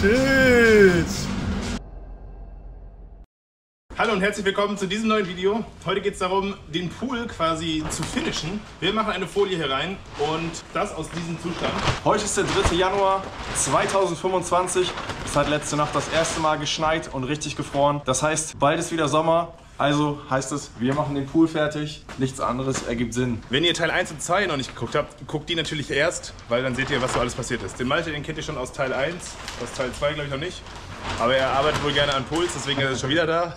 Shit! Hallo und herzlich willkommen zu diesem neuen Video. Heute geht es darum, den Pool quasi zu finishen. Wir machen eine Folie hier rein und das aus diesem Zustand. Heute ist der 3. Januar 2025. Es hat letzte Nacht das erste Mal geschneit und richtig gefroren. Das heißt, bald ist wieder Sommer. Also heißt es, wir machen den Pool fertig. Nichts anderes ergibt Sinn. Wenn ihr Teil 1 und 2 noch nicht geguckt habt, guckt die natürlich erst, weil dann seht ihr, was so alles passiert ist. Den Malte, den kennt ihr schon aus Teil 1, aus Teil 2 glaube ich noch nicht. Aber er arbeitet wohl gerne an Puls, deswegen ist er schon wieder da.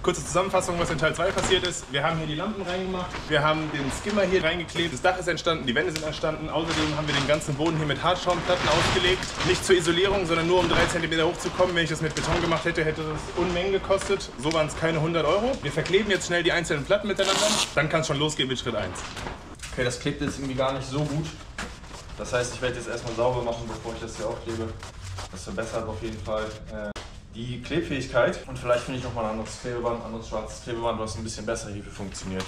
Kurze Zusammenfassung, was in Teil 2 passiert ist. Wir haben hier die Lampen reingemacht, wir haben den Skimmer hier reingeklebt, das Dach ist entstanden, die Wände sind entstanden. Außerdem haben wir den ganzen Boden hier mit Hartschaumplatten ausgelegt. Nicht zur Isolierung, sondern nur um 3 cm hochzukommen. Wenn ich das mit Beton gemacht hätte, hätte das Unmengen gekostet. So waren es keine 100 Euro. Wir verkleben jetzt schnell die einzelnen Platten miteinander, dann kann es schon losgehen mit Schritt 1. Okay, das klebt jetzt irgendwie gar nicht so gut. Das heißt, ich werde jetzt erstmal sauber machen, bevor ich das hier aufklebe. Das verbessert auf jeden Fall die Klebfähigkeit. Und vielleicht finde ich noch mal ein anderes Klebeband, ein anderes schwarzes Klebeband, was ein bisschen besser hierfür funktioniert.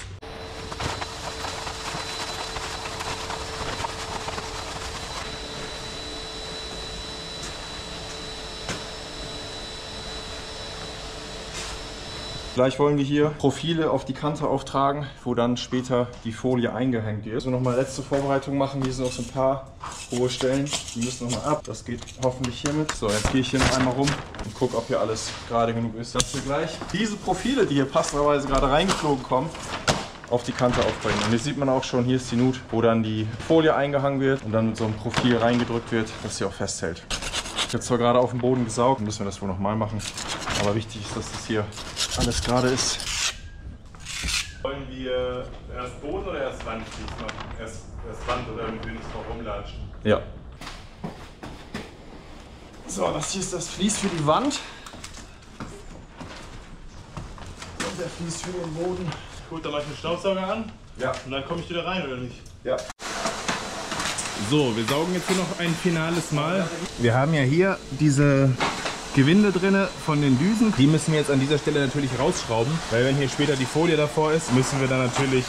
Gleich wollen wir hier Profile auf die Kante auftragen, wo dann später die Folie eingehängt wird. Also nochmal letzte Vorbereitung machen. Hier sind noch so ein paar hohe Stellen. Die müssen nochmal ab. Das geht hoffentlich hiermit. So, jetzt gehe ich hier noch einmal rum und gucke, ob hier alles gerade genug ist. Dass wir gleich diese Profile, die hier passenderweise gerade reingeflogen kommen, auf die Kante aufbringen. Und jetzt sieht man auch schon, hier ist die Nut, wo dann die Folie eingehangen wird und dann mit so einem Profil reingedrückt wird, dass sie auch festhält. Jetzt zwar gerade auf dem Boden gesaugt, müssen wir das wohl nochmal machen. Aber wichtig ist, dass das hier alles gerade ist. Wollen wir erst Boden oder erst Wand machen? Erst Wand oder damit wir nicht drauf rumlatschen? Ja. So, das hier ist das Vlies für die Wand. Und der Vlies für den Boden. Gut, dann mache ich den Staubsauger an. Ja. Und dann komme ich wieder rein, oder nicht? Ja. So, wir saugen jetzt hier noch ein finales Mal. Wir haben ja hier diese Gewinde drin von den Düsen. Die müssen wir jetzt an dieser Stelle natürlich rausschrauben, weil wenn hier später die Folie davor ist, müssen wir dann natürlich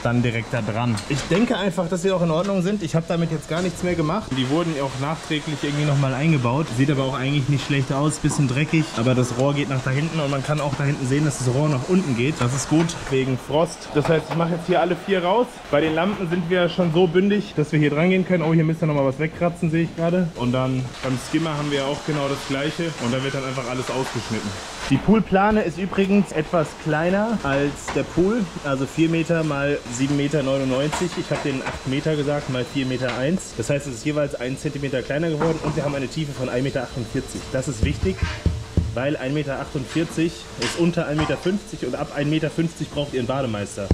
dann direkt da dran. Ich denke einfach, dass sie auch in Ordnung sind. Ich habe damit jetzt gar nichts mehr gemacht. Die wurden auch nachträglich irgendwie nochmal eingebaut. Sieht aber auch eigentlich nicht schlecht aus, bisschen dreckig. Aber das Rohr geht nach da hinten und man kann auch da hinten sehen, dass das Rohr nach unten geht. Das ist gut wegen Frost. Das heißt, ich mache jetzt hier alle 4 raus. Bei den Lampen sind wir schon so bündig, dass wir hier dran gehen können. Oh, hier müsst ihr nochmal was wegkratzen, sehe ich gerade. Und dann beim Skimmer haben wir auch genau das gleiche. Und da wird dann einfach alles ausgeschnitten. Die Poolplane ist übrigens etwas kleiner als der Pool, also 4 Meter mal 7,99 Meter. Ich habe den 8 Meter gesagt, mal 4,1 Meter. Das heißt, es ist jeweils 1 Zentimeter kleiner geworden und wir haben eine Tiefe von 1,48 Meter. Das ist wichtig, weil 1,48 Meter ist unter 1,50 Meter und ab 1,50 Meter braucht ihr einen Bademeister.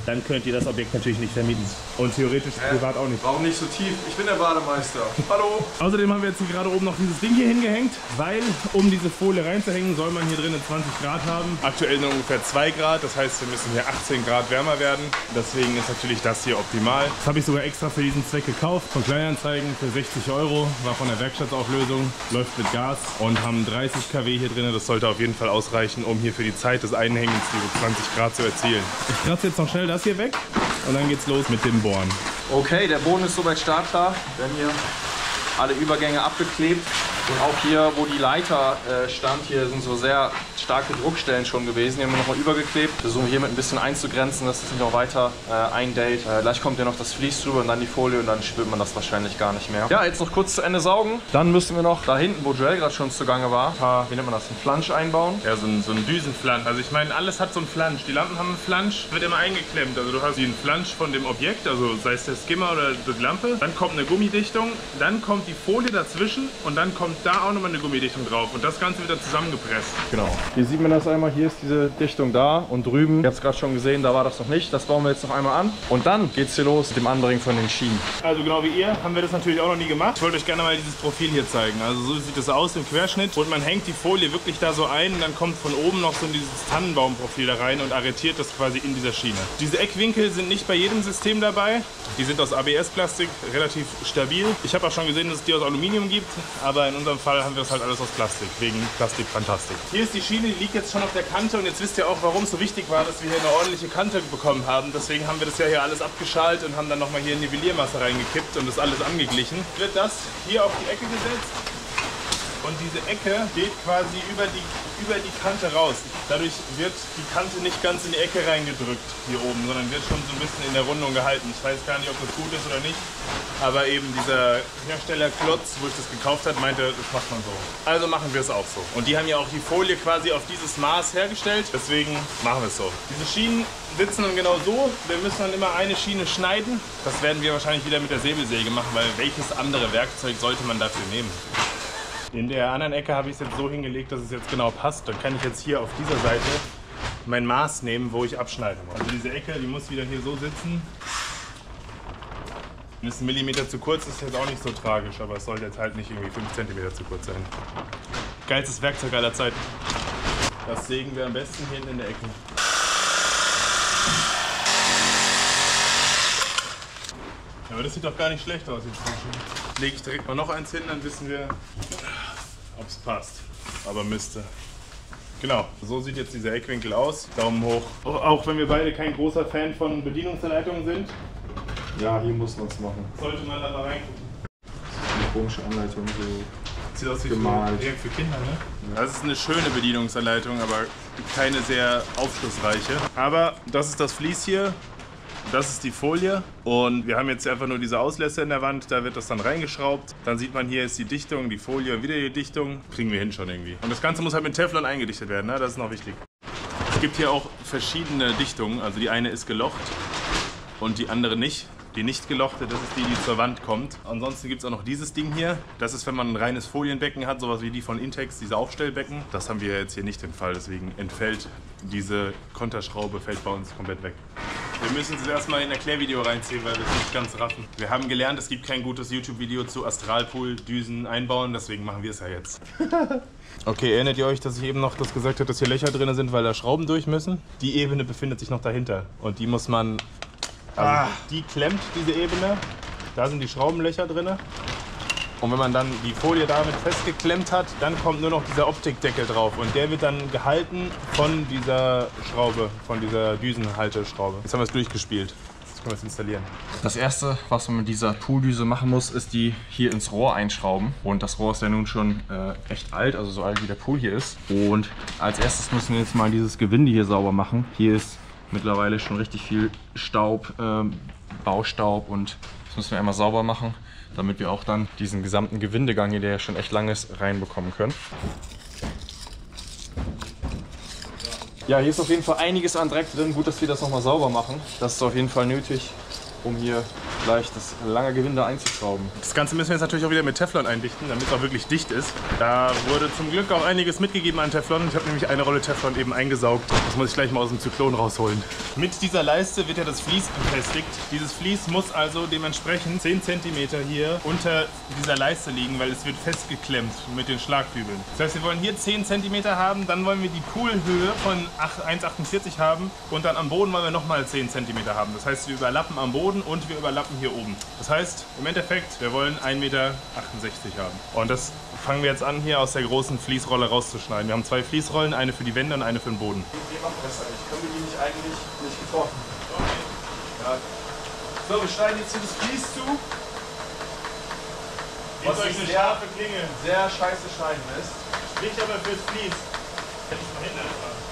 Dann könnt ihr das Objekt natürlich nicht vermieten. Und theoretisch privat auch nicht. Warum nicht so tief? Ich bin der Bademeister. Hallo! Außerdem haben wir jetzt hier gerade oben noch dieses Ding hier hingehängt, weil um diese Folie reinzuhängen, soll man hier drinnen 20 Grad haben. Aktuell nur ungefähr 2 Grad, das heißt, wir müssen hier 18 Grad wärmer werden. Deswegen ist natürlich das hier optimal. Das habe ich sogar extra für diesen Zweck gekauft. Von Kleinanzeigen für 60 Euro, war von der Werkstattauflösung, läuft mit Gas und haben 30 kW hier drin. Das sollte auf jeden Fall ausreichen, um hier für die Zeit des Einhängens diese 20 Grad zu erzielen. Ich kratze jetzt noch schnell das hier weg und dann geht's los mit dem Bohren. Okay, der Boden ist soweit startklar. Wir haben hier alle Übergänge abgeklebt. Und auch hier, wo die Leiter stand, hier sind so sehr starke Druckstellen schon gewesen. Die haben wir nochmal übergeklebt. Versuchen wir hiermit ein bisschen einzugrenzen, dass es nicht noch weiter eindellt. Gleich kommt ja noch das Vlies drüber und dann die Folie und dann spürt man das wahrscheinlich gar nicht mehr. Ja, jetzt noch kurz zu Ende saugen. Dann müssen wir noch da hinten, wo Joel gerade schon zugange war, ein paar, wie nennt man das, einen Flansch einbauen. Ja, so ein Düsenflansch. Also ich meine, alles hat so einen Flansch. Die Lampen haben einen Flansch, wird immer eingeklemmt. Also du hast den Flansch von dem Objekt, also sei es der Skimmer oder die Lampe. Dann kommt eine Gummidichtung, dann kommt die Folie dazwischen und dann kommt da auch nochmal eine Gummidichtung drauf. Und das Ganze wird dann zusammengepresst. Genau. Hier sieht man das einmal. Hier ist diese Dichtung da und drüben. Ich habe es gerade schon gesehen, da war das noch nicht. Das bauen wir jetzt noch einmal an. Und dann geht es hier los mit dem Anbringen von den Schienen. Also genau wie ihr haben wir das natürlich auch noch nie gemacht. Ich wollte euch gerne mal dieses Profil hier zeigen. Also so sieht es aus im Querschnitt. Und man hängt die Folie wirklich da so ein. Und dann kommt von oben noch so dieses Tannenbaumprofil da rein und arretiert das quasi in dieser Schiene. Diese Eckwinkel sind nicht bei jedem System dabei. Die sind aus ABS-Plastik, relativ stabil. Ich habe auch schon gesehen, dass es die aus Aluminium gibt. Aber in unserem Fall haben wir das halt alles aus Plastik, wegen Plastikfantastik. Hier ist die Schiene, die liegt jetzt schon auf der Kante und jetzt wisst ihr auch, warum es so wichtig war, dass wir hier eine ordentliche Kante bekommen haben. Deswegen haben wir das ja hier alles abgeschalt und haben dann nochmal hier Nivelliermasse reingekippt und das alles angeglichen. Wird das hier auf die Ecke gesetzt und diese Ecke geht quasi über die Kante raus. Dadurch wird die Kante nicht ganz in die Ecke reingedrückt hier oben, sondern wird schon so ein bisschen in der Rundung gehalten. Ich weiß gar nicht, ob das gut ist oder nicht, aber eben dieser Hersteller Klotz, wo ich das gekauft habe, meinte, das macht man so. Also machen wir es auch so. Und die haben ja auch die Folie quasi auf dieses Maß hergestellt, deswegen machen wir es so. Diese Schienen sitzen dann genau so. Wir müssen dann immer eine Schiene schneiden. Das werden wir wahrscheinlich wieder mit der Säbelsäge machen, weil welches andere Werkzeug sollte man dafür nehmen? In der anderen Ecke habe ich es jetzt so hingelegt, dass es jetzt genau passt. Dann kann ich jetzt hier auf dieser Seite mein Maß nehmen, wo ich abschneiden muss. Also diese Ecke, die muss wieder hier so sitzen. Wenn es 1 Millimeter zu kurz ist, ist jetzt auch nicht so tragisch, aber es sollte jetzt halt nicht irgendwie 5 cm zu kurz sein. Geilstes Werkzeug aller Zeiten. Das sägen wir am besten hier hinten in der Ecke. Ja, aber das sieht doch gar nicht schlecht aus jetzt. Lege ich direkt mal noch eins hin, dann wissen wir, ob es passt. Aber müsste. Genau, so sieht jetzt dieser Eckwinkel aus. Daumen hoch. Auch wenn wir beide kein großer Fan von Bedienungsanleitungen sind. Ja, hier muss man es machen. Sollte man da mal reingucken. Eine komische Anleitung, so sieht aus wie gemalt. Für Kinder, ne? Das ist eine schöne Bedienungsanleitung, aber keine sehr aufschlussreiche. Aber das ist das Vlies hier. Das ist die Folie und wir haben jetzt einfach nur diese Auslässe in der Wand, da wird das dann reingeschraubt. Dann sieht man, hier ist die Dichtung, die Folie und wieder die Dichtung. Kriegen wir hin schon irgendwie. Und das Ganze muss halt mit Teflon eingedichtet werden, ne? Das ist noch wichtig. Es gibt hier auch verschiedene Dichtungen, also die eine ist gelocht und die andere nicht. Die nicht gelochte, das ist die, die zur Wand kommt. Ansonsten gibt es auch noch dieses Ding hier. Das ist, wenn man ein reines Folienbecken hat, sowas wie die von Intex, diese Aufstellbecken. Das haben wir jetzt hier nicht im Fall, deswegen entfällt diese Konterschraube, fällt bei uns komplett weg. Wir müssen es erstmal in ein Erklärvideo reinziehen, weil wir es nicht ganz raffen. Wir haben gelernt, es gibt kein gutes YouTube-Video zu Astralpool-Düsen einbauen, deswegen machen wir es ja jetzt. Okay, erinnert ihr euch, dass ich eben noch das gesagt habe, dass hier Löcher drin sind, weil da Schrauben durch müssen? Die Ebene befindet sich noch dahinter und die muss man... Also die klemmt, diese Ebene. Da sind die Schraubenlöcher drin. Und wenn man dann die Folie damit festgeklemmt hat, dann kommt nur noch dieser Optikdeckel drauf. Und der wird dann gehalten von dieser Schraube, von dieser Düsenhalteschraube. Jetzt haben wir es durchgespielt. Jetzt können wir es installieren. Das erste, was man mit dieser Pooldüse machen muss, ist die hier ins Rohr einschrauben. Und das Rohr ist ja nun schon echt alt, also so alt wie der Pool hier ist. Und als erstes müssen wir jetzt mal dieses Gewinde hier sauber machen. Hier ist mittlerweile schon richtig viel Staub, Baustaub, und das müssen wir einmal sauber machen, damit wir auch dann diesen gesamten Gewindegang hier, der ja schon echt lang ist, reinbekommen können. Ja, hier ist auf jeden Fall einiges an Dreck drin. Gut, dass wir das nochmal sauber machen. Das ist auf jeden Fall nötig, um hier gleich das lange Gewinde einzuschrauben. Das Ganze müssen wir jetzt natürlich auch wieder mit Teflon eindichten, damit es auch wirklich dicht ist. Da wurde zum Glück auch einiges mitgegeben an Teflon. Ich habe nämlich eine Rolle Teflon eben eingesaugt. Das muss ich gleich mal aus dem Zyklon rausholen. Mit dieser Leiste wird ja das Vlies befestigt. Dieses Vlies muss also dementsprechend 10 cm hier unter dieser Leiste liegen, weil es wird festgeklemmt mit den Schlagdübeln. Das heißt, wir wollen hier 10 cm haben, dann wollen wir die Poolhöhe von 1,48 haben und dann am Boden wollen wir nochmal 10 cm haben. Das heißt, wir überlappen am Boden und wir überlappen hier oben. Das heißt, im Endeffekt, wir wollen 1,68 Meter haben. Und das fangen wir jetzt an, hier aus der großen Fließrolle rauszuschneiden. Wir haben 2 Fließrollen, eine für die Wände und eine für den Boden. Wie machen wir das eigentlich? Können wir die nicht eigentlich nicht getroffen? Okay. Ja. So, wir schneiden jetzt hier das Vlies zu. Was euch eine scharfe Klinge. Sehr scheiße schneiden lässt. Nicht aber fürs Vlies. Hätte ich mal hinten.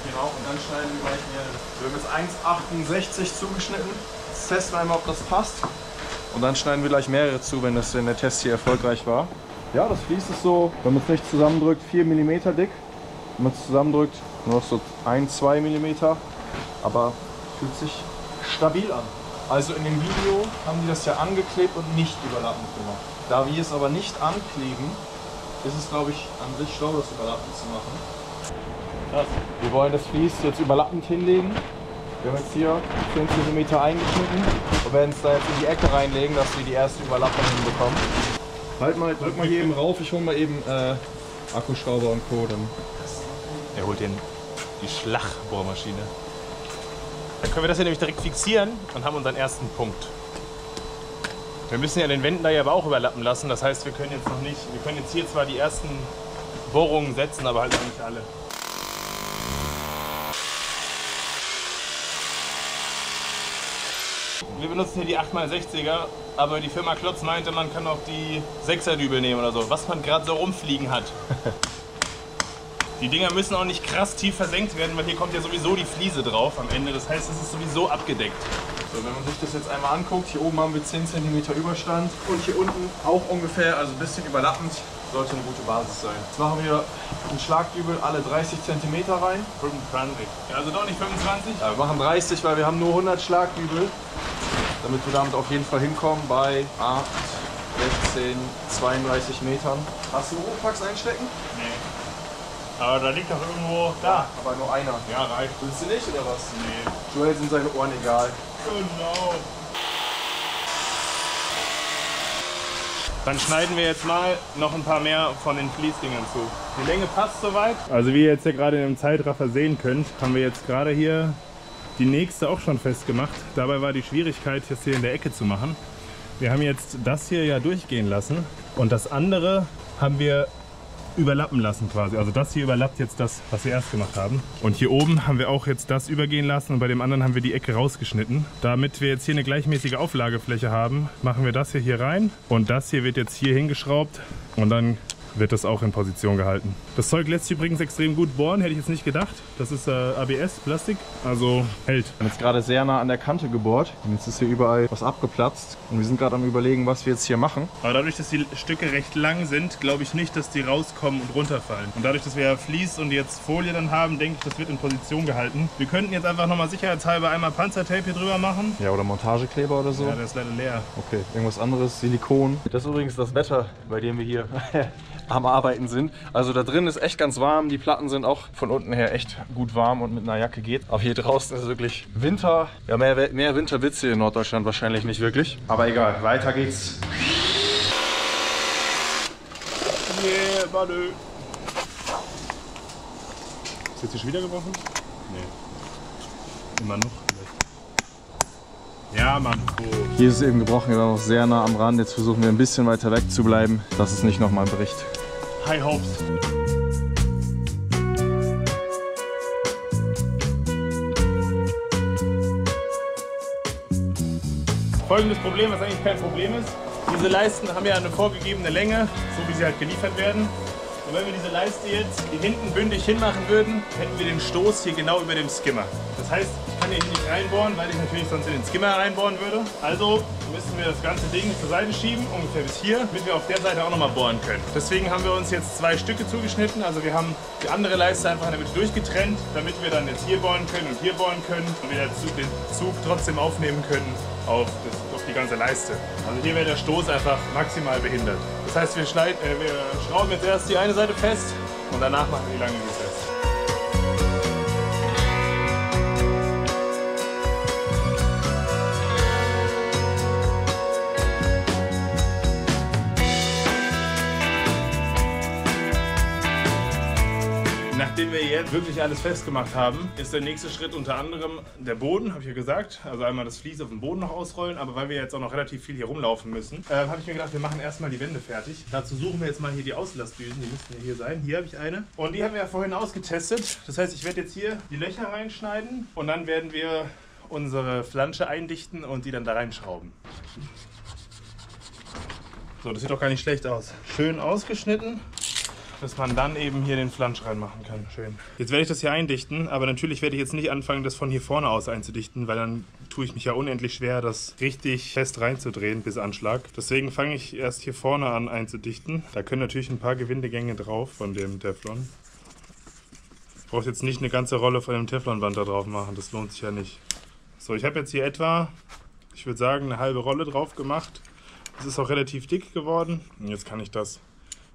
Genau, und dann schneiden wir gleich mehrere. Wir haben jetzt 1,68 zugeschnitten. Jetzt testen wir einmal, ob das passt. Und dann schneiden wir gleich mehrere zu, wenn der Test hier erfolgreich war. Ja, das Vlies ist so, wenn man es nicht zusammendrückt, 4 mm dick. Wenn man es zusammendrückt, nur noch so 1-2 mm. Aber fühlt sich stabil an. Also in dem Video haben die das ja angeklebt und nicht überlappend gemacht. Da wir es aber nicht ankleben, ist es, glaube ich, an sich schlau, das überlappend zu machen. Krass. Wir wollen das Vlies jetzt überlappend hinlegen. Wir haben jetzt hier 5 cm eingeschnitten und werden es da jetzt in die Ecke reinlegen, dass wir die erste Überlappung hinbekommen. Halt mal, drück mal hier eben rauf, ich hole mal eben Akkuschrauber und Co. Dann. Er holt die Schlagbohrmaschine. Dann können wir das hier nämlich direkt fixieren und haben unseren ersten Punkt. Wir müssen ja den Wänden da ja aber auch überlappen lassen, das heißt, wir können jetzt noch nicht, wir können jetzt hier zwar die ersten Bohrungen setzen, aber halt auch nicht alle. wir benutzen hier die 8x60er, aber die Firma Klotz meinte, man kann auch die 6er-Dübel nehmen oder so, was man gerade so rumfliegen hat. Die Dinger müssen auch nicht krass tief versenkt werden, weil hier kommt ja sowieso die Fliese drauf am Ende. Das heißt, es ist sowieso abgedeckt. So, wenn man sich das jetzt einmal anguckt, hier oben haben wir 10 cm Überstand und hier unten auch ungefähr, also ein bisschen überlappend, sollte eine gute Basis sein. Jetzt machen wir einen Schlagdübel alle 30 cm rein. 25. Ja, also doch nicht 25? Ja, wir machen 30, weil wir haben nur 100 Schlagdübel, damit wir damit auf jeden Fall hinkommen bei 8, 16, 32 Metern. Hast du Oropax einstecken? Nee. Aber da liegt doch irgendwo da. Aber nur einer. Ja, reicht. Willst du nicht oder was? Nee. Joel sind seine Ohren egal. Genau. Dann schneiden wir jetzt mal noch ein paar mehr von den Fließdingern zu. Die Länge passt soweit. Also wie ihr jetzt ja gerade in dem Zeitraffer sehen könnt, haben wir jetzt gerade hier die nächste auch schon festgemacht. Dabei war die Schwierigkeit, das hier in der Ecke zu machen. Wir haben jetzt das hier ja durchgehen lassen und das andere haben wir überlappen lassen quasi. Also das hier überlappt jetzt das, was wir erst gemacht haben. Und hier oben haben wir auch jetzt das übergehen lassen und bei dem anderen haben wir die Ecke rausgeschnitten. Damit wir jetzt hier eine gleichmäßige Auflagefläche haben, machen wir das hier rein und das hier wird jetzt hier hingeschraubt und dann wird das auch in Position gehalten. Das Zeug lässt sich übrigens extrem gut bohren, hätte ich jetzt nicht gedacht. Das ist ABS, Plastik, also hält. Wir haben jetzt gerade sehr nah an der Kante gebohrt und jetzt ist hier überall was abgeplatzt und wir sind gerade am Überlegen, was wir jetzt hier machen. Aber dadurch, dass die Stücke recht lang sind, glaube ich nicht, dass die rauskommen und runterfallen. Und dadurch, dass wir ja Vlies und jetzt Folie dann haben, denke ich, das wird in Position gehalten. Wir könnten jetzt einfach nochmal sicherheitshalber einmal Panzertape hier drüber machen. Ja, oder Montagekleber oder so. Ja, der ist leider leer. Okay, irgendwas anderes, Silikon. Das ist übrigens das Wetter, bei dem wir hier am Arbeiten sind. Also da drin ist echt ganz warm. Die Platten sind auch von unten her echt gut warm und mit einer Jacke geht. Aber hier draußen ist es wirklich Winter. Ja, mehr Winter wird's hier in Norddeutschland wahrscheinlich nicht wirklich. Aber egal, weiter geht's. Nee, warte. Ist jetzt hier schon wieder gebrochen? Nee. Immer noch. Ja, Mann. Oh. Hier ist es eben gebrochen, wir waren noch sehr nah am Rand. Jetzt versuchen wir ein bisschen weiter weg zu bleiben, dass es nicht nochmal bricht. High Hopes. Folgendes Problem, was eigentlich kein Problem ist. Diese Leisten haben ja eine vorgegebene Länge, so wie sie halt geliefert werden. Und wenn wir diese Leiste jetzt hier hinten bündig hinmachen würden, hätten wir den Stoß hier genau über dem Skimmer. Das heißt, ich kann hier nicht reinbohren, weil ich natürlich sonst in den Skimmer reinbohren würde. Also müssen wir das ganze Ding zur Seite schieben, ungefähr bis hier, damit wir auf der Seite auch nochmal bohren können. Deswegen haben wir uns jetzt 2 Stücke zugeschnitten. Also wir haben die andere Leiste einfach in der Mitte durchgetrennt, damit wir dann jetzt hier bohren können und hier bohren können und wir den Zug trotzdem aufnehmen können auf die ganze Leiste. Also hier wäre der Stoß einfach maximal behindert. Das heißt, wir schrauben jetzt erst die eine Seite fest und danach machen wir die lange fest. Nachdem wir jetzt wirklich alles festgemacht haben, ist der nächste Schritt unter anderem der Boden, habe ich ja gesagt. Also einmal das Vlies auf dem Boden noch ausrollen, aber weil wir jetzt auch noch relativ viel hier rumlaufen müssen, habe ich mir gedacht, wir machen erstmal die Wände fertig. Dazu suchen wir jetzt mal hier die Auslassdüsen, die müssten ja hier sein. Hier habe ich eine. Und die haben wir ja vorhin ausgetestet. Das heißt, ich werde jetzt hier die Löcher reinschneiden und dann werden wir unsere Flansche eindichten und die dann da reinschrauben. So, das sieht doch gar nicht schlecht aus. Schön ausgeschnitten, dass man dann eben hier den Flansch reinmachen kann. Schön. Jetzt werde ich das hier eindichten, aber natürlich werde ich jetzt nicht anfangen, das von hier vorne aus einzudichten, weil dann tue ich mich ja unendlich schwer, das richtig fest reinzudrehen bis Anschlag. Deswegen fange ich erst hier vorne an einzudichten. Da können natürlich ein paar Gewindegänge drauf von dem Teflon. Ich brauche jetzt nicht eine ganze Rolle von dem Teflonband da drauf machen, das lohnt sich ja nicht. So, ich habe jetzt hier etwa, ich würde sagen, eine halbe Rolle drauf gemacht. Das ist auch relativ dick geworden und jetzt kann ich das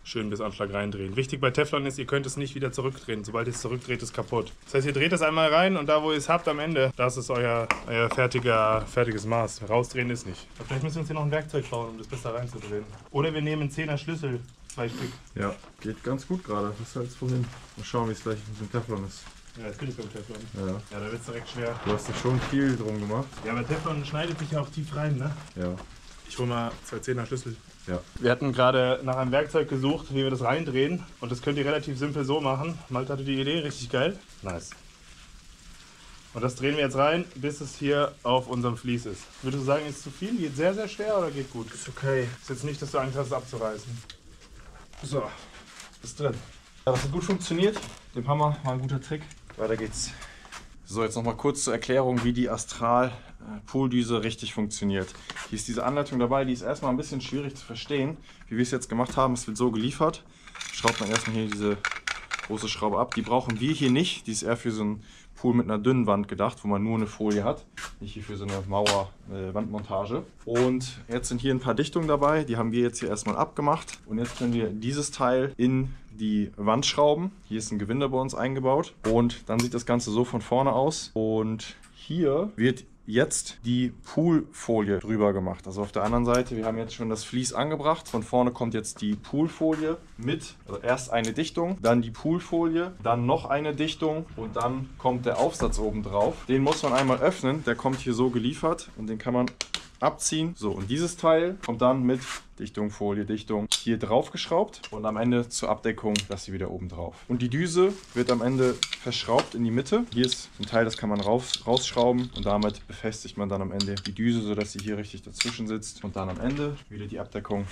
schön bis Anschlag reindrehen. Wichtig bei Teflon ist, ihr könnt es nicht wieder zurückdrehen. Sobald ihr es zurückdreht, ist es kaputt. Das heißt, ihr dreht es einmal rein und da, wo ihr es habt am Ende, das ist euer fertiges Maß. Rausdrehen ist nicht. Aber vielleicht müssen wir uns hier noch ein Werkzeug bauen, um das besser reinzudrehen. Oder wir nehmen einen 10er Schlüssel, 2 Stück. Ja, geht ganz gut gerade. Das ist halt vorhin. Mal schauen, wie es gleich mit dem Teflon ist. Ja, natürlich beim Teflon. Ja. Ja, da wird es direkt schwer. Du hast da schon viel drum gemacht. Ja, aber Teflon schneidet sich ja auch tief rein, ne? Ja. Ich hole mal 2 10er Schlüssel. Ja. Wir hatten gerade nach einem Werkzeug gesucht, wie wir das reindrehen. Und das könnt ihr relativ simpel so machen. Malte hatte die Idee, richtig geil. Nice. Und das drehen wir jetzt rein, bis es hier auf unserem Vlies ist. Würdest du sagen, ist zu viel? Geht sehr, sehr schwer oder geht gut? Ist okay. Ist jetzt nicht, dass du Angst hast, es abzureißen. So, ist drin. Ja, das hat gut funktioniert. Dem Hammer war ein guter Trick. Weiter geht's. So, jetzt nochmal kurz zur Erklärung, wie die Astral-Pooldüse richtig funktioniert. Hier ist diese Anleitung dabei, die ist erstmal ein bisschen schwierig zu verstehen, wie wir es jetzt gemacht haben. Es wird so geliefert. Schraubt man erstmal hier diese große Schraube ab. Die brauchen wir hier nicht. Die ist eher für so einen Pool mit einer dünnen Wand gedacht, wo man nur eine Folie hat. Nicht hier für so eine Mauer-Wandmontage. Und jetzt sind hier ein paar Dichtungen dabei. Die haben wir jetzt hier erstmal abgemacht. Und jetzt können wir dieses Teil in die Wand schrauben. Hier ist ein Gewinde bei uns eingebaut. Und dann sieht das Ganze so von vorne aus. Und hier wird jetzt die Poolfolie drüber gemacht. Also auf der anderen Seite, wir haben jetzt schon das Vlies angebracht. Von vorne kommt jetzt die Poolfolie mit, also erst eine Dichtung, dann die Poolfolie, dann noch eine Dichtung und dann kommt der Aufsatz oben drauf. Den muss man einmal öffnen, der kommt hier so geliefert und den kann man abziehen. So, und dieses Teil kommt dann mit Dichtung, Folie, Dichtung hier drauf geschraubt und am Ende zur Abdeckung das hier wieder oben drauf. Und die Düse wird am Ende verschraubt in die Mitte. Hier ist ein Teil, das kann man rausschrauben und damit befestigt man dann am Ende die Düse, sodass sie hier richtig dazwischen sitzt. Und dann am Ende wieder die Abdeckung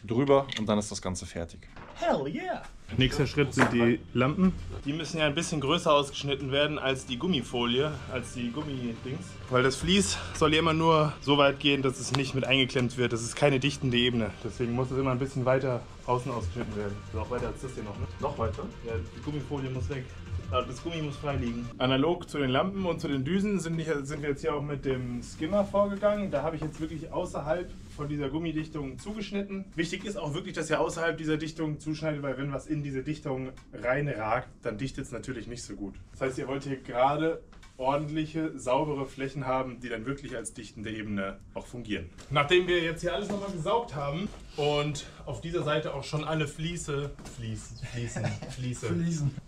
drüber und dann ist das Ganze fertig. Hell yeah! Nächster Schritt sind die Lampen. Die müssen ja ein bisschen größer ausgeschnitten werden als die Gummifolie, als die Gummidings. Weil das Vlies soll ja immer nur so weit gehen, dass es nicht mit eingeklemmt wird. Das ist keine dichtende Ebene. Deswegen muss es immer ein bisschen weiter außen ausgeschnitten werden. Das ist auch weiter als das hier noch, ne? Noch weiter? Ja, die Gummifolie muss weg. Das Gummi muss frei liegen. Analog zu den Lampen und zu den Düsen sind wir jetzt hier auch mit dem Skimmer vorgegangen. Da habe ich jetzt wirklich außerhalb von dieser Gummidichtung zugeschnitten. Wichtig ist auch wirklich, dass ihr außerhalb dieser Dichtung zuschneidet, weil wenn was in diese Dichtung reinragt, dann dichtet es natürlich nicht so gut. Das heißt, ihr wollt hier gerade ordentliche, saubere Flächen haben, die dann wirklich als dichtende Ebene auch fungieren. Nachdem wir jetzt hier alles nochmal gesaugt haben und auf dieser Seite auch schon alle Fliese,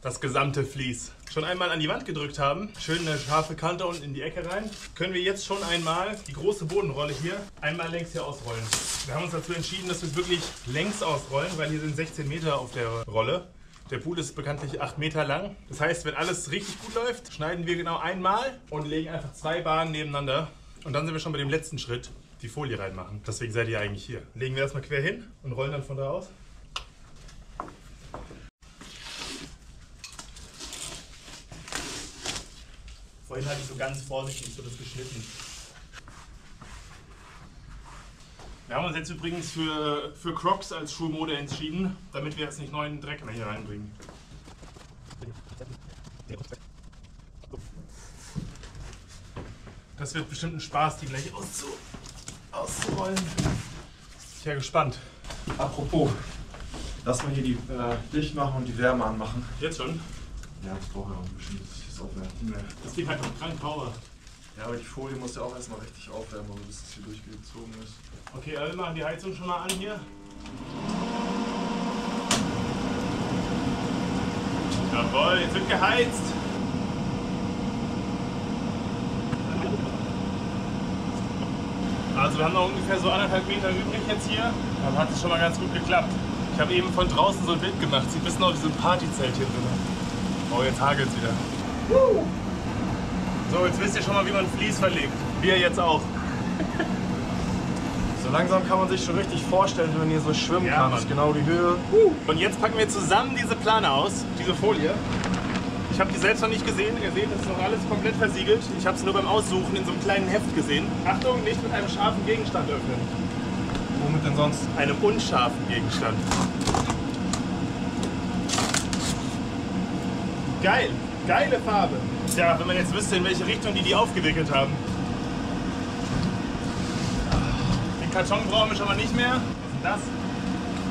das gesamte Vlies schon einmal an die Wand gedrückt haben, schön eine scharfe Kante unten in die Ecke rein, können wir jetzt schon einmal die große Bodenrolle hier einmal längs hier ausrollen. Wir haben uns dazu entschieden, dass wir es wirklich längs ausrollen, weil hier sind 16 Meter auf der Rolle. Der Pool ist bekanntlich 8 Meter lang. Das heißt, wenn alles richtig gut läuft, schneiden wir genau einmal und legen einfach 2 Bahnen nebeneinander. Und dann sind wir schon bei dem letzten Schritt, die Folie reinmachen. Deswegen seid ihr eigentlich hier. Legen wir erstmal quer hin und rollen dann von da aus. Vorhin hatte ich so ganz vorsichtig so das geschnitten. Wir haben uns jetzt übrigens für Crocs als Schuhmode entschieden, damit wir jetzt nicht neuen Dreck mehr hier reinbringen. Das wird bestimmt ein Spaß, die gleich auszurollen. Ich bin ja gespannt. Apropos, lass mal hier die dicht machen und die Wärme anmachen. Jetzt schon? Ja, das braucht ja auch ein bisschen, bis sich das aufwärmt. Nee. Das geht halt noch krank Power. Ja, aber die Folie muss ja auch erstmal richtig aufwärmen, bis es hier durchgezogen ist. Okay, also wir machen die Heizung schon mal an hier. Jawohl, jetzt wird geheizt. Also wir haben noch ungefähr so 1,5 Meter übrig jetzt hier. Dann hat es schon mal ganz gut geklappt. Ich habe eben von draußen so ein Bild gemacht. Sieht ein bisschen aus wie so ein Partyzelt hier drin. Oh, jetzt hagelt es wieder. So, jetzt wisst ihr schon mal, wie man ein Vlies verlegt. Wir jetzt auch. So langsam kann man sich schon richtig vorstellen, wie man hier so schwimmen kann. Das ist genau die Höhe. Und jetzt packen wir zusammen diese Plane aus, diese Folie. Ich habe die selbst noch nicht gesehen. Ihr seht, es ist noch alles komplett versiegelt. Ich habe es nur beim Aussuchen in so einem kleinen Heft gesehen. Achtung, nicht mit einem scharfen Gegenstand öffnen. Womit denn sonst? Einem unscharfen Gegenstand. Geil, geile Farbe. Tja, wenn man jetzt wüsste, in welche Richtung die aufgewickelt haben. Den Karton brauchen wir schon mal nicht mehr. Was ist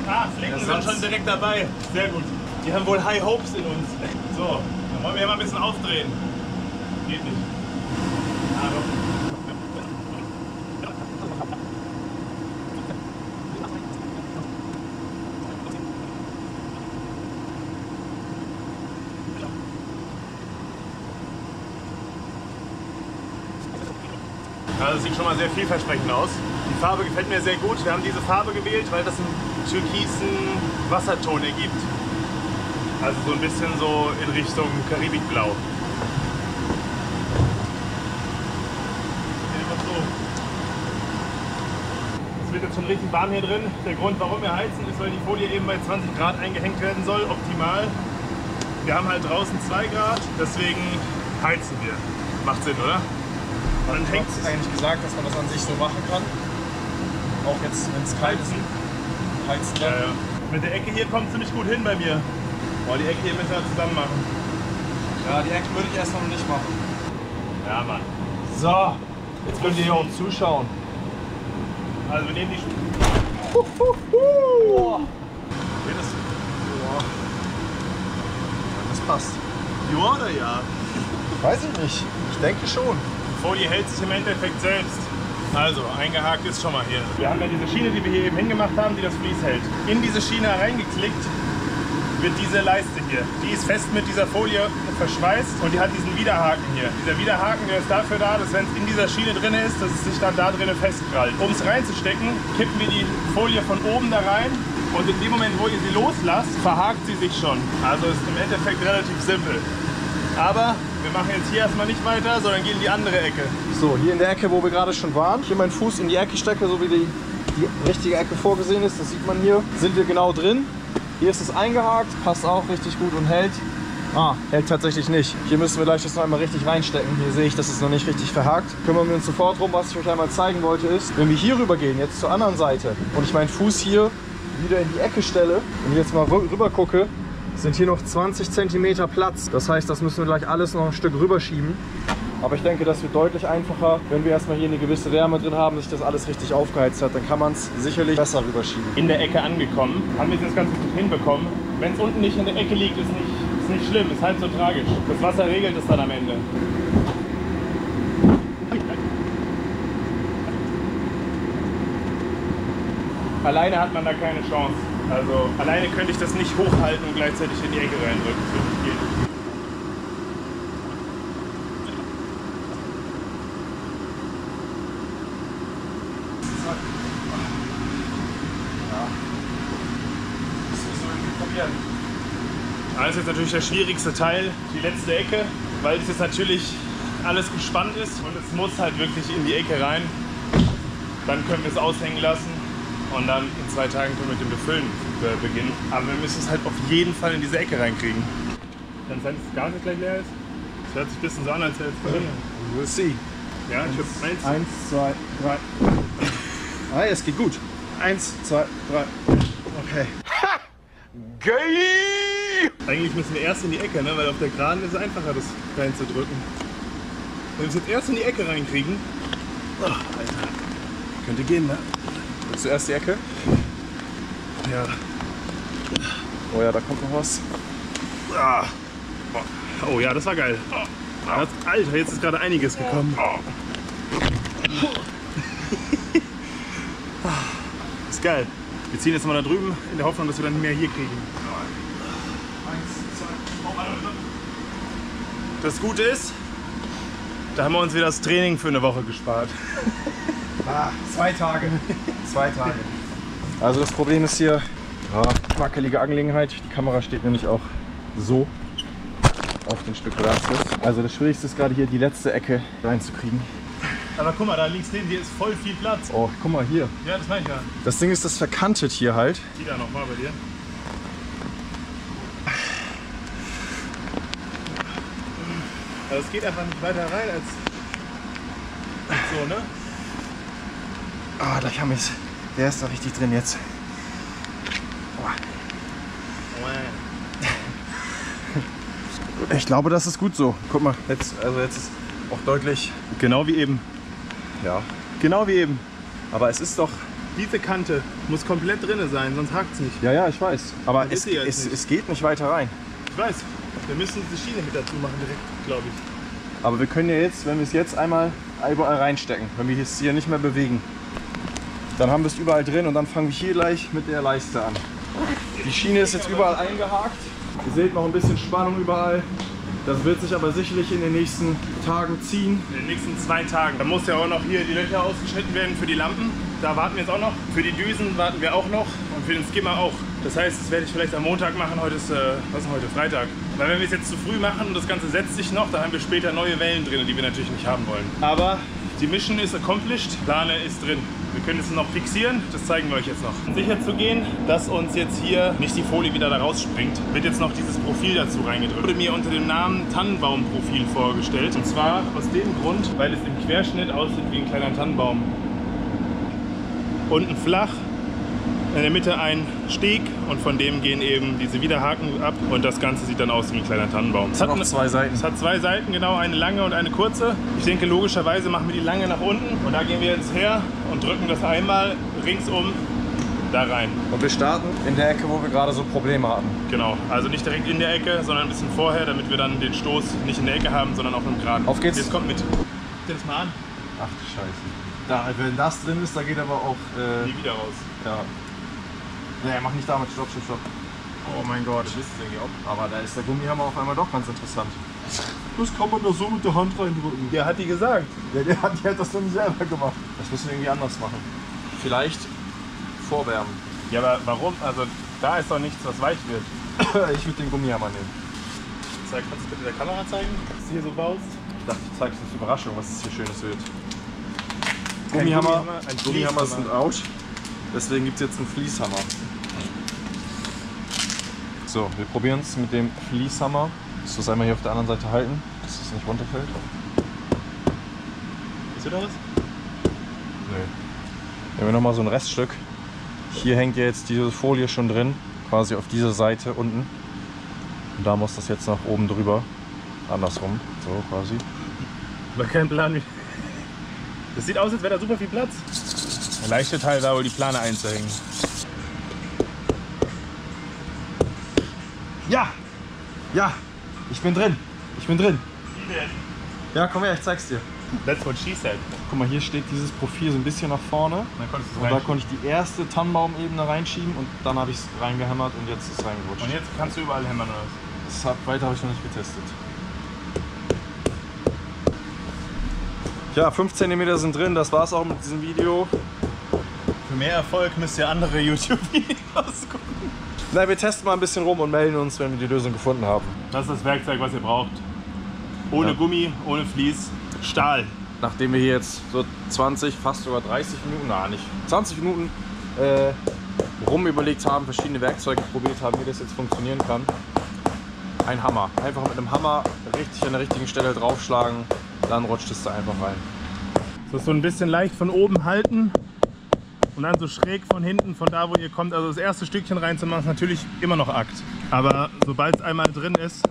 das? Ah, Flicken sind schon direkt dabei. Sehr gut. Die haben wohl High Hopes in uns. So, dann wollen wir hier mal ein bisschen aufdrehen. Geht nicht. Ah, doch. Also das sieht schon mal sehr vielversprechend aus. Die Farbe gefällt mir sehr gut. Wir haben diese Farbe gewählt, weil das einen türkisen Wasserton ergibt. Also so ein bisschen so in Richtung Karibikblau. Es wird jetzt schon richtig warm hier drin. Der Grund, warum wir heizen, ist, weil die Folie eben bei 20 Grad eingehängt werden soll, optimal. Wir haben halt draußen 2 Grad, deswegen heizen wir. Macht Sinn, oder? Man hat eigentlich gesagt, dass man das an sich so machen kann. Auch jetzt, wenn es kalt ist. Heizen dann. Ja. Mit der Ecke hier kommt ziemlich gut hin bei mir. Boah, die Ecke hier müssen wir zusammen machen. Ja, die Ecke würde ich erstmal noch nicht machen. Ja, Mann. So, jetzt könnt ihr hier auch zuschauen. Also wir nehmen die... Geht das? Ja. Das passt. Ja oder ja? Weiß ich nicht. Ich denke schon. Die Folie hält sich im Endeffekt selbst. Also, eingehakt ist schon mal hier. Wir haben ja diese Schiene, die wir hier eben hingemacht haben, die das Vlies hält. In diese Schiene reingeklickt wird diese Leiste hier. Die ist fest mit dieser Folie verschweißt und die hat diesen Widerhaken hier. Dieser Widerhaken, der ist dafür da, dass wenn es in dieser Schiene drin ist, dass es sich dann da drin festkrallt. Um es reinzustecken, kippen wir die Folie von oben da rein und in dem Moment, wo ihr sie loslasst, verhakt sie sich schon. Also ist im Endeffekt relativ simpel. Aber wir machen jetzt hier erstmal nicht weiter, sondern gehen in die andere Ecke. So, hier in der Ecke, wo wir gerade schon waren, hier meinen Fuß in die Ecke stecke, so wie die richtige Ecke vorgesehen ist, das sieht man hier, sind wir genau drin. Hier ist es eingehakt, passt auch richtig gut und hält. Ah, hält tatsächlich nicht. Hier müssen wir gleich das noch einmal richtig reinstecken. Hier sehe ich, dass es noch nicht richtig verhakt. Kümmern wir uns sofort drum. Was ich euch einmal zeigen wollte ist, wenn wir hier rüber gehen, jetzt zur anderen Seite und ich meinen Fuß hier wieder in die Ecke stelle und jetzt mal rüber gucke, sind hier noch 20 cm Platz. Das heißt, das müssen wir gleich alles noch ein Stück rüberschieben. Aber ich denke, das wird deutlich einfacher, wenn wir erstmal hier eine gewisse Wärme drin haben, dass sich das alles richtig aufgeheizt hat. Dann kann man es sicherlich besser rüberschieben. In der Ecke angekommen, haben wir das ganz gut hinbekommen. Wenn es unten nicht in der Ecke liegt, ist nicht schlimm, ist halb so tragisch. Das Wasser regelt es dann am Ende. Alleine hat man da keine Chance. Also alleine könnte ich das nicht hochhalten und gleichzeitig in die Ecke reindrücken. Das wird nicht gehen. Das ist jetzt natürlich der schwierigste Teil, die letzte Ecke, weil es jetzt natürlich alles gespannt ist und es muss halt wirklich in die Ecke rein. Dann können wir es aushängen lassen und dann in 2 Tagen können wir mit dem Befüllen beginnen. Aber wir müssen es halt auf jeden Fall in diese Ecke reinkriegen. Kann es sein, dass das Gas jetzt gleich leer ist? Das hört sich ein bisschen so an, als wäre es drin. We'll see. Ja, ich habe 1, 2, 3. Ah, es geht gut. 1, 2, 3. Okay. Ha! Geil! Eigentlich müssen wir erst in die Ecke, ne? Weil auf der Geraden ist es einfacher, das reinzudrücken. Wenn wir es jetzt erst in die Ecke reinkriegen. Oh, Alter. Könnte gehen, ne? Willst du erst die Ecke? Ja. Oh ja, da kommt noch was. Ah. Oh ja, das war geil. Alter, jetzt ist gerade einiges gekommen. Das ist geil. Wir ziehen jetzt mal da drüben in der Hoffnung, dass wir dann mehr hier kriegen. 1, 2. Das Gute ist, da haben wir uns wieder das Training für eine Woche gespart. 2 Tage. 2 Tage. Also das Problem ist hier, wackelige Angelegenheit. Die Kamera steht nämlich auch so auf dem Stück Rassel. Also das Schwierigste ist gerade hier die letzte Ecke reinzukriegen. Aber guck mal, da links neben dir ist voll viel Platz. Oh, guck mal hier. Ja, das meine ich ja. Das Ding ist, das verkantet hier halt. Die da nochmal bei dir. Also es geht einfach nicht weiter rein als so, ne? Ah, gleich haben wir es. Der ist da richtig drin jetzt. Ich glaube, das ist gut so. Guck mal, jetzt ist auch deutlich. Genau wie eben. Ja. Genau wie eben. Aber es ist doch. Diese Kante muss komplett drin sein, sonst hakt es nicht. Ja, ich weiß. Aber Das ist sie jetzt nicht. es geht nicht weiter rein. Ich weiß. Wir müssen diese Schiene mit dazu machen direkt, glaube ich. Aber wir können ja jetzt, wenn wir es jetzt einmal überall reinstecken, wenn wir es hier nicht mehr bewegen, dann haben wir es überall drin und dann fangen wir hier gleich mit der Leiste an. Die Schiene ist jetzt überall eingehakt. Ihr seht noch ein bisschen Spannung überall. Das wird sich aber sicherlich in den nächsten Tagen ziehen. In den nächsten 2 Tagen. Da muss ja auch noch hier die Löcher ausgeschnitten werden für die Lampen. Da warten wir jetzt auch noch. Für die Düsen warten wir auch noch und für den Skimmer auch. Das heißt, das werde ich vielleicht am Montag machen. Heute ist, was ist heute? Freitag. Weil wenn wir es jetzt zu früh machen und das Ganze setzt sich noch, dann haben wir später neue Wellen drin, die wir natürlich nicht haben wollen. Aber die Mission ist accomplished. Plane ist drin. Wir können es noch fixieren, das zeigen wir euch jetzt noch. Um sicher zu gehen, dass uns jetzt hier nicht die Folie wieder da rausspringt, wird jetzt noch dieses Profil dazu reingedrückt. Wurde mir unter dem Namen Tannenbaumprofil vorgestellt. Und zwar aus dem Grund, weil es im Querschnitt aussieht wie ein kleiner Tannenbaum. Unten flach, in der Mitte ein Steg und von dem gehen eben diese Widerhaken ab und das Ganze sieht dann aus wie ein kleiner Tannenbaum. Es hat noch zwei Seiten. Es hat zwei Seiten, genau, eine lange und eine kurze. Ich denke, logischerweise machen wir die lange nach unten und da gehen wir jetzt her und drücken das einmal ringsum da rein. Und wir starten in der Ecke, wo wir gerade so Probleme hatten. Genau, also nicht direkt in der Ecke, sondern ein bisschen vorher, damit wir dann den Stoß nicht in der Ecke haben, sondern auf einem Geraden. Auf geht's. Jetzt kommt mit. Guck dir das mal an. Ach du Scheiße. Da, wenn das drin ist, da geht aber auch... Nie wieder raus. Ja. Nee, mach nicht damit. Stopp. Oh mein Gott. Das ist irgendwie auch. Aber da ist der Gummihammer auf einmal doch ganz interessant. Das kann man doch so mit der Hand reindrücken. Ja, hat die gesagt. Ja, die hat das doch nicht selber gemacht. Das müssen wir irgendwie anders machen. Vielleicht vorwärmen. Ja, aber warum? Also da ist doch nichts, was weich wird. Ich würde den Gummihammer nehmen. Kannst du bitte der Kamera zeigen, was du hier so baust? Ich dachte, ich zeige es als Überraschung, was es hier Schönes wird. Gummihammer, Gummihammer sind out. Deswegen gibt es jetzt einen Fließhammer. So, wir probieren es mit dem Fließhammer. Ich muss das einmal hier auf der anderen Seite halten, dass es nicht runterfällt. Siehst du das? Nee. Hier haben wir nochmal so ein Reststück. Hier hängt ja jetzt diese Folie schon drin, quasi auf dieser Seite unten. Und da muss das jetzt nach oben drüber. Andersrum, so quasi. Aber kein Plan wie. Das sieht aus, als wäre da super viel Platz. Der leichte Teil da wohl die Plane einzuhängen. Ja! Ja! Ich bin drin! Wie denn? Ja, komm her, ich zeig's dir. That's what she said. Guck mal, hier steht dieses Profil so ein bisschen nach vorne. Dann konntest du Und da konnte ich die erste Tannenbaumebene reinschieben und dann habe ich es reingehämmert und jetzt ist es reingerutscht. Und jetzt kannst du überall hämmern oder was? Weiter habe ich noch nicht getestet. Ja, 5 cm sind drin, das war's auch mit diesem Video. Für mehr Erfolg müsst ihr andere YouTube-Videos gucken. Na, wir testen mal ein bisschen rum und melden uns, wenn wir die Lösung gefunden haben. Das ist das Werkzeug, was ihr braucht. Ohne Gummi, ohne Vlies, Stahl. Nachdem wir hier jetzt so 20, fast sogar 30 Minuten, nicht 20 Minuten rumüberlegt haben, verschiedene Werkzeuge probiert haben, wie das jetzt funktionieren kann. Ein Hammer. Einfach mit einem Hammer richtig an der richtigen Stelle draufschlagen, dann rutscht es da einfach rein. Das so ein bisschen leicht von oben halten und dann so schräg von hinten, von da wo ihr kommt. Also das erste Stückchen reinzumachen ist natürlich immer noch Akt. Aber sobald es einmal drin ist,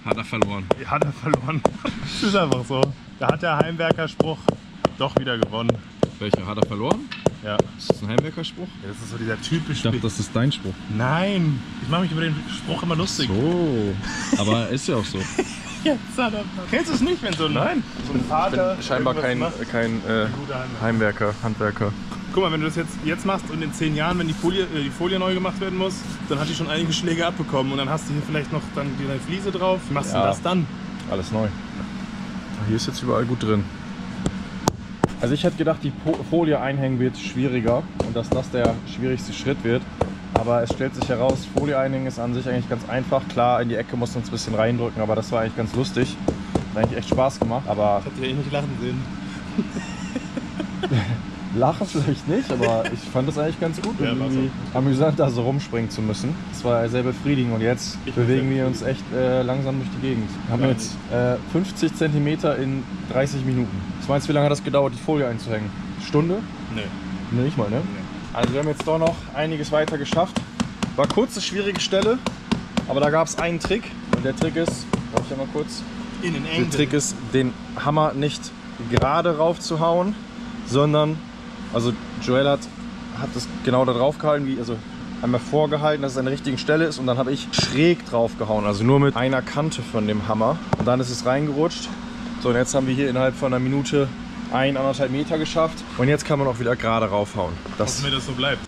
Hat er verloren. hat er verloren. Das ist einfach so. Da hat der Heimwerkerspruch doch wieder gewonnen. Welcher? Hat er verloren? Ja. Ist das ein Heimwerkerspruch? Ja, das ist so dieser typische. das ist dein Spruch. Nein, ich mache mich über den Spruch immer lustig. So, aber ist ja auch so. Jetzt hat er. Kennst du es nicht, wenn so ein, so ein Vater Ich bin scheinbar irgendwas kein macht? Guter Heimwerker. Heimwerker, Handwerker. Guck mal, wenn du das jetzt machst und in 10 Jahren, wenn die Folie neu gemacht werden muss, dann hat die schon einige Schläge abbekommen und dann hast du hier vielleicht noch dann die Fliese drauf. Wie machst du das dann? Alles neu. Hier ist jetzt überall gut drin. Also ich hätte gedacht, die Folie einhängen wird schwieriger und dass das der schwierigste Schritt wird. Aber es stellt sich heraus, Folie einhängen ist an sich eigentlich ganz einfach. Klar, in die Ecke muss man es ein bisschen reindrücken, aber das war eigentlich ganz lustig. Hat eigentlich echt Spaß gemacht. Aber Ich hab dich eigentlich nicht lachen sehen. Lachen vielleicht nicht, aber ich fand das eigentlich ganz gut, Ja, irgendwie amüsant da so rumspringen zu müssen. Das war sehr befriedigend und jetzt bewegen wir uns echt langsam durch die Gegend. Wir haben jetzt 50 cm in 30 Minuten. Was meinst du, wie lange hat das gedauert, die Folie einzuhängen? Stunde? Nee. Nee, nicht mal, ne? Also wir haben jetzt doch noch einiges weiter geschafft. War kurz eine schwierige Stelle, aber da gab es einen Trick. Und der Trick ist, brauche ich ja mal kurz. Innen Der Trick ist, den Hammer nicht gerade raufzuhauen, sondern, also Joel hat das genau da drauf gehalten, also einmal vorgehalten, dass es an der richtigen Stelle ist und dann habe ich schräg drauf gehauen, also nur mit einer Kante von dem Hammer. Und dann ist es reingerutscht. So, und jetzt haben wir hier innerhalb von einer Minute 1,5 Meter geschafft und jetzt kann man auch wieder gerade raufhauen. Hoffen wir, dass so bleibt.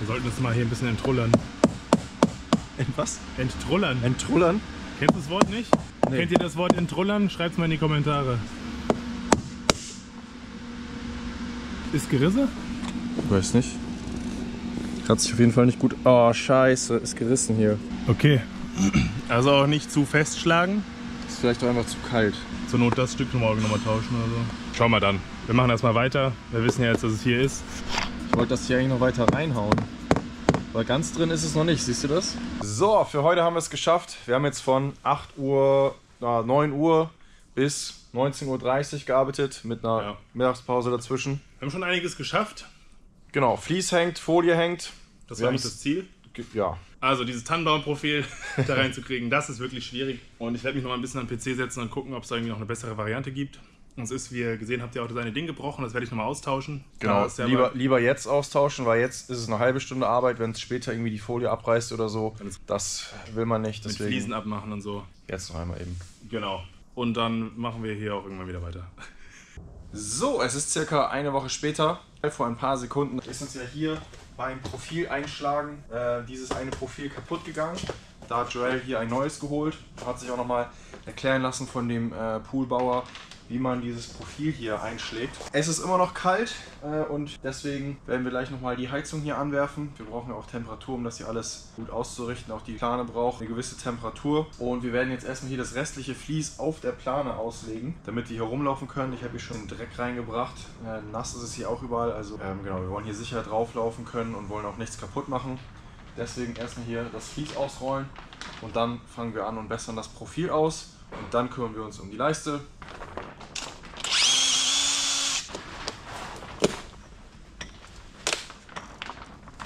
Wir sollten das mal hier ein bisschen enttrullern. Was? Enttrullern? Enttrullern? Kennst du das Wort nicht? Nee. Kennt ihr das Wort enttrullern? Schreibt es mal in die Kommentare. Ist Gerisse? Ich weiß nicht. Hat sich auf jeden Fall nicht gut... Oh, scheiße, ist gerissen hier. Okay. Also auch nicht zu festschlagen. Ist vielleicht auch einfach zu kalt. Zur Not das Stück morgen nochmal tauschen oder so. Schauen wir dann. Wir machen erstmal weiter. Wir wissen ja jetzt, dass es hier ist. Ich wollte das hier eigentlich noch weiter reinhauen. Weil ganz drin ist es noch nicht, siehst du das? So, für heute haben wir es geschafft. Wir haben jetzt von 9 Uhr bis 19:30 Uhr gearbeitet mit einer Mittagspause dazwischen. Wir haben schon einiges geschafft. Genau, Vlies hängt, Folie hängt. Das war eigentlich das Ziel. Ja. Also dieses Tannenbaumprofil da reinzukriegen, das ist wirklich schwierig. Und ich werde mich noch mal ein bisschen an den PC setzen und gucken, ob es da irgendwie noch eine bessere Variante gibt. Und es ist, wie ihr gesehen habt, ja auch seine Ding gebrochen. Das werde ich noch mal austauschen. Genau, lieber jetzt austauschen, weil jetzt ist es eine halbe Stunde Arbeit, wenn es später irgendwie die Folie abreißt oder so. Das will man nicht. Deswegen mit Fliesen abmachen und so. Jetzt noch einmal eben. Genau. Und dann machen wir hier auch irgendwann wieder weiter. So, es ist circa eine Woche später. Vor ein paar Sekunden ist uns ja hier beim Profil einschlagen dieses eine Profil kaputt gegangen. Da hat Joel hier ein neues geholt. Hat sich auch nochmal erklären lassen von dem Poolbauer, wie man dieses Profil hier einschlägt. Es ist immer noch kalt und deswegen werden wir gleich nochmal die Heizung hier anwerfen. Wir brauchen ja auch Temperatur, um das hier alles gut auszurichten. Auch die Plane braucht eine gewisse Temperatur. Und wir werden jetzt erstmal hier das restliche Vlies auf der Plane auslegen, damit die hier rumlaufen können. Ich habe hier schon Dreck reingebracht. Nass ist es hier auch überall. Also genau, wir wollen hier sicher drauflaufen können und wollen auch nichts kaputt machen. Deswegen erstmal hier das Vlies ausrollen und dann fangen wir an und bessern das Profil aus. Und dann kümmern wir uns um die Leiste.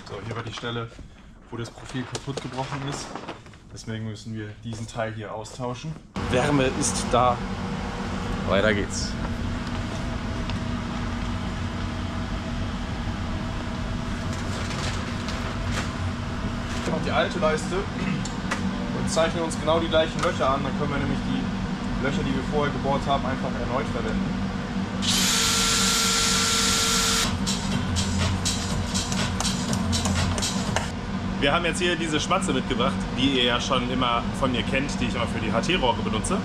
So, hier war die Stelle, wo das Profil kaputt gebrochen ist. Deswegen müssen wir diesen Teil hier austauschen. Wärme ist da. Weiter geht's. Noch die alte Leiste und zeichnen uns genau die gleichen Löcher an. Dann können wir nämlich die Löcher, die wir vorher gebohrt haben, einfach erneut verwenden. Wir haben jetzt hier diese Schmatze mitgebracht, die ihr ja schon immer von mir kennt, die ich immer für die HT-Rohre benutze.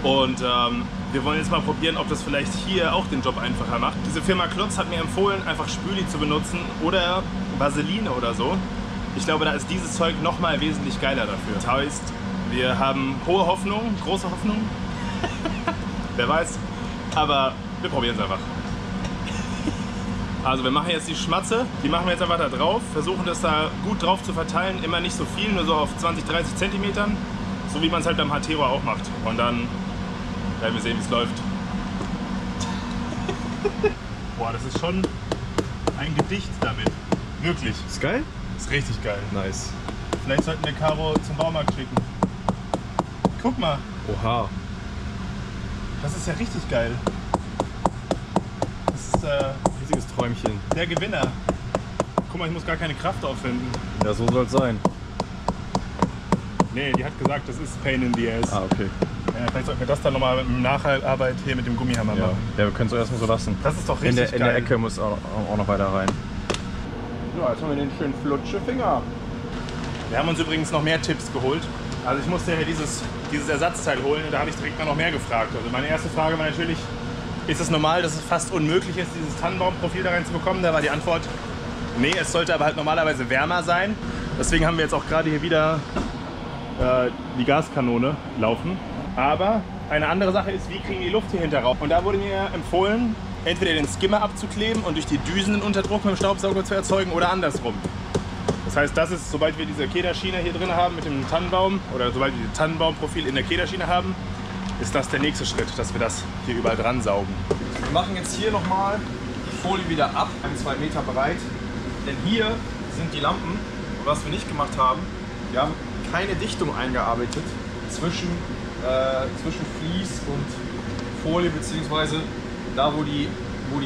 Und wir wollen jetzt mal probieren, ob das vielleicht hier auch den Job einfacher macht. Diese Firma Klotz hat mir empfohlen, einfach Spüli zu benutzen oder Vaseline oder so. Ich glaube, da ist dieses Zeug nochmal wesentlich geiler dafür. Das heißt, wir haben hohe Hoffnung, große Hoffnung. Wer weiß, aber wir probieren es einfach. Also wir machen jetzt die Schmatze, die machen wir jetzt einfach da drauf, versuchen das da gut drauf zu verteilen, immer nicht so viel, nur so auf 20, 30 Zentimetern, so wie man es halt beim HT-Rohr auch macht. Und dann werden wir sehen, wie es läuft. Boah, das ist schon ein Gedicht damit. Wirklich. Ist geil? Ist richtig geil. Nice. Vielleicht sollten wir Caro zum Baumarkt schicken. Guck mal. Oha. Das ist ja richtig geil. Das ist riesiges Träumchen. Der Gewinner. Guck mal, ich muss gar keine Kraft aufwenden. Ja, so soll es sein. Nee, die hat gesagt, das ist Pain in the Ass. Ah, okay. Ja, vielleicht sollten wir das dann nochmal mit Nacharbeit hier mit dem Gummihammer machen. Ja, wir können es erstmal so lassen. Das ist doch richtig geil. In der Ecke muss auch noch weiter rein. Ja, jetzt haben wir den schönen flutsche Finger. Wir haben uns übrigens noch mehr Tipps geholt. Also ich musste ja dieses Ersatzteil holen und da habe ich direkt mal noch mehr gefragt. Also meine erste Frage war natürlich, ist es normal, dass es fast unmöglich ist, dieses Tannenbaumprofil da reinzubekommen? Da war die Antwort, nee, es sollte aber halt normalerweise wärmer sein. Deswegen haben wir jetzt auch gerade hier wieder die Gaskanone laufen. Aber eine andere Sache ist, wie kriegen die Luft hier hinter rauf? Und da wurde mir empfohlen, entweder den Skimmer abzukleben und durch die Düsen den Unterdruck mit dem Staubsauger zu erzeugen oder andersrum. Das heißt, das ist, sobald wir diese Kederschiene hier drin haben mit dem Tannenbaum oder sobald wir das Tannenbaumprofil in der Kederschiene haben, ist das der nächste Schritt, dass wir das hier überall dran saugen. Wir machen jetzt hier nochmal die Folie wieder ab, 2 Meter breit. Denn hier sind die Lampen. Und was wir nicht gemacht haben, wir haben keine Dichtung eingearbeitet zwischen Vlies und Folie, beziehungsweise da wo die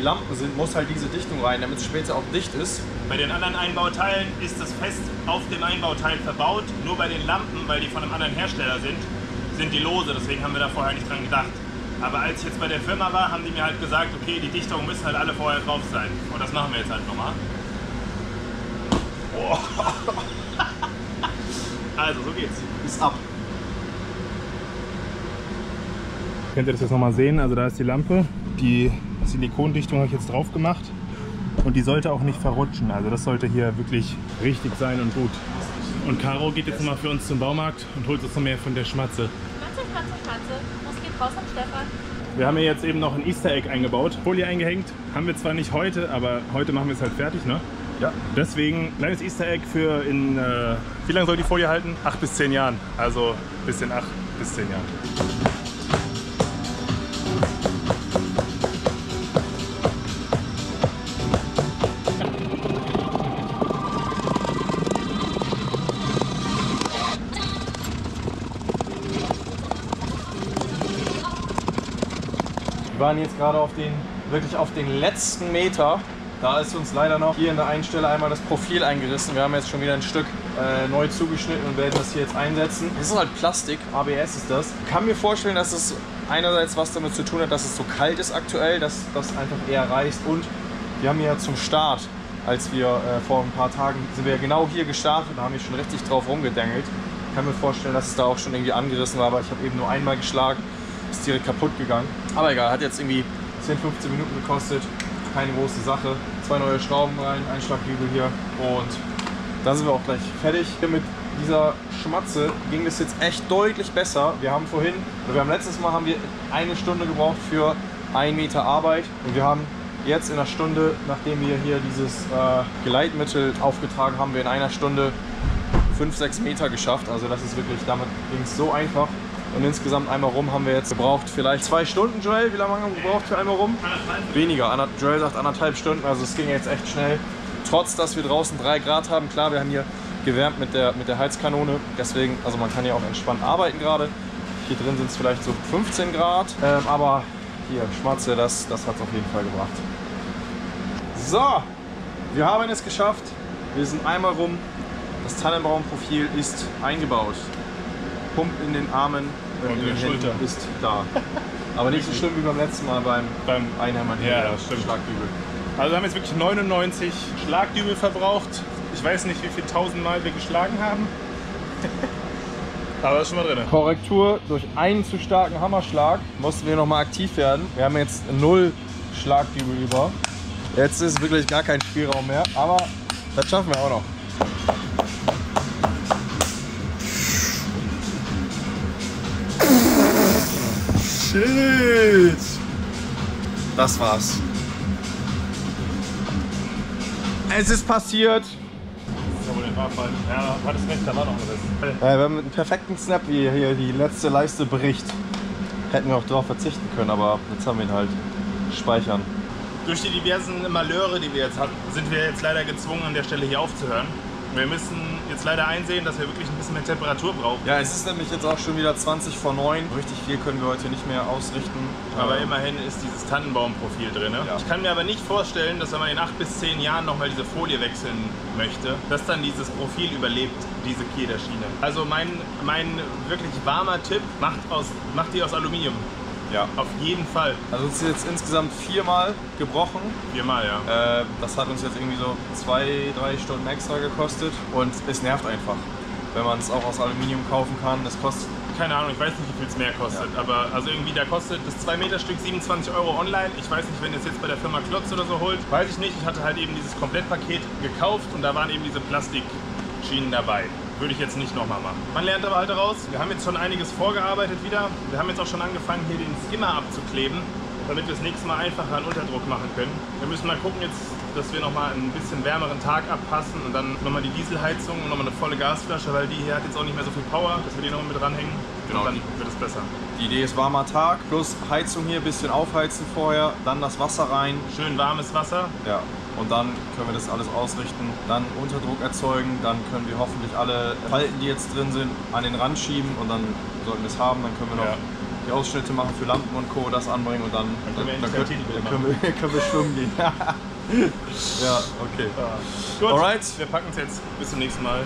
Lampen sind, muss halt diese Dichtung rein, damit es später auch dicht ist. Bei den anderen Einbauteilen ist das fest auf dem Einbauteil verbaut. Nur bei den Lampen, weil die von einem anderen Hersteller sind die lose. Deswegen haben wir da vorher nicht dran gedacht. Aber als ich jetzt bei der Firma war, haben die mir halt gesagt, okay, die Dichtungen müssen halt alle vorher drauf sein. Und das machen wir jetzt halt nochmal. Oh. Also, so geht's. Ist ab. Könnt ihr das jetzt nochmal sehen? Also da ist die Lampe. Die Silikondichtung habe ich jetzt drauf gemacht. Und die sollte auch nicht verrutschen. Also das sollte hier wirklich richtig sein und gut. Und Caro geht jetzt nochmal für uns zum Baumarkt und holt uns noch mehr von der Schmatze. Schmatze. Was geht raus an Stefan? Wir haben hier jetzt eben noch ein Easter Egg eingebaut. Folie eingehängt. Haben wir zwar nicht heute, aber heute machen wir es halt fertig, ne? Ja. Deswegen kleines Easter Egg für wie lange soll die Folie halten? 8 bis 10 Jahren. Also bis in 8 bis 10 Jahren. Wir waren jetzt gerade wirklich auf den letzten Meter. Da ist uns leider noch hier an der einen Stelle einmal das Profil eingerissen. Wir haben jetzt schon wieder ein Stück neu zugeschnitten und werden das hier jetzt einsetzen. Das ist halt Plastik, ABS ist das. Ich kann mir vorstellen, dass es einerseits was damit zu tun hat, dass es so kalt ist aktuell, dass das einfach eher reißt. Und wir haben ja zum Start, als wir vor ein paar Tagen, sind wir ja genau hier gestartet und haben hier schon richtig drauf rumgedengelt. Ich kann mir vorstellen, dass es da auch schon irgendwie angerissen war, aber ich habe eben nur einmal geschlagen. Ist direkt kaputt gegangen. Aber egal, hat jetzt irgendwie 10, 15 Minuten gekostet. Keine große Sache. 2 neue Schrauben rein, Einschlagbügel hier und dann sind wir auch gleich fertig. Mit dieser Schmatze ging es jetzt echt deutlich besser. Wir haben letztes Mal 1 Stunde gebraucht für 1 Meter Arbeit und wir haben jetzt in einer Stunde, nachdem wir hier dieses Gleitmittel aufgetragen haben, wir in einer Stunde 5, 6 Meter geschafft. Also das ist wirklich, damit ging es so einfach. Und insgesamt einmal rum haben wir jetzt gebraucht, vielleicht 2 Stunden, Joel. Wie lange haben wir gebraucht für einmal rum? Weniger. Joel sagt 1,5 Stunden, also es ging jetzt echt schnell. Trotz, dass wir draußen 3 Grad haben. Klar, wir haben hier gewärmt mit der Heizkanone. Deswegen, also man kann hier auch entspannt arbeiten gerade. Hier drin sind es vielleicht so 15 Grad. Aber hier, Schmatze, das hat es auf jeden Fall gebracht. So, wir haben es geschafft. Wir sind einmal rum. Das Tannenbaumprofil ist eingebaut. Pump in den Armen und in den Händen ist da. Aber nicht so schlimm wie beim letzten Mal beim Einhämmern hier. Ja, das stimmt. Schlagdübel. Also wir haben jetzt wirklich 99 Schlagdübel verbraucht. Ich weiß nicht, wie viel 1000 Mal wir geschlagen haben. Aber das ist schon mal drin. Korrektur: durch einen zu starken Hammerschlag mussten wir nochmal aktiv werden. Wir haben jetzt 0 Schlagdübel über. Jetzt ist wirklich gar kein Spielraum mehr, aber das schaffen wir auch noch. Shit! Das war's. Es ist passiert. Das ist ja wohl den Fahrfall. Ja, hattest recht, da war noch was. Ja, wir haben mit einem perfekten Snap, wie hier die letzte Leiste bricht. Hätten wir auch darauf verzichten können, aber jetzt haben wir ihn halt. Speichern. Durch die diversen Malheure, die wir jetzt hatten, sind wir jetzt leider gezwungen, an der Stelle hier aufzuhören. Wir müssen jetzt leider einsehen, dass wir wirklich ein bisschen mehr Temperatur brauchen. Ja, es ist nämlich jetzt auch schon wieder 20 vor 9. Richtig viel können wir heute nicht mehr ausrichten. Aber immerhin ist dieses Tannenbaumprofil drin. Ja. Ich kann mir aber nicht vorstellen, dass wenn man in 8 bis 10 Jahren nochmal diese Folie wechseln möchte, dass dann dieses Profil überlebt, diese Kederschiene. Also mein wirklich warmer Tipp, macht die aus Aluminium. Ja. Auf jeden Fall. Also es ist jetzt insgesamt 4-mal gebrochen. 4-mal, ja. Das hat uns jetzt irgendwie so 2-3 Stunden extra gekostet und es nervt einfach, wenn man es auch aus Aluminium kaufen kann. Das kostet... Keine Ahnung, ich weiß nicht, wie viel es mehr kostet, ja. Aber also irgendwie da kostet das 2-Meter-Stück 27 € online. Ich weiß nicht, wenn ihr es jetzt bei der Firma Klotz oder so holt, weiß ich nicht. Ich hatte halt eben dieses Komplettpaket gekauft und da waren eben diese Plastikschienen dabei. Würde ich jetzt nicht nochmal machen. Man lernt aber halt daraus. Wir haben jetzt schon einiges vorgearbeitet wieder. Wir haben jetzt auch schon angefangen, hier den Skimmer abzukleben, damit wir das nächste Mal einfacher einen Unterdruck machen können. Wir müssen mal gucken jetzt, dass wir nochmal einen bisschen wärmeren Tag abpassen und dann nochmal die Dieselheizung und nochmal eine volle Gasflasche, weil die hier hat jetzt auch nicht mehr so viel Power, dass wir die nochmal mit dranhängen. Genau. Und dann wird es besser. Die Idee ist warmer Tag, plus Heizung hier, ein bisschen aufheizen vorher, dann das Wasser rein. Schön warmes Wasser. Ja. Und dann können wir das alles ausrichten, dann Unterdruck erzeugen, dann können wir hoffentlich alle Falten, die jetzt drin sind, an den Rand schieben und dann sollten wir es haben. Dann können wir noch die Ausschnitte machen für Lampen und Co. das anbringen und dann können wir schwimmen gehen. Ja, okay. Gut, alright. Wir packen es jetzt. Bis zum nächsten Mal.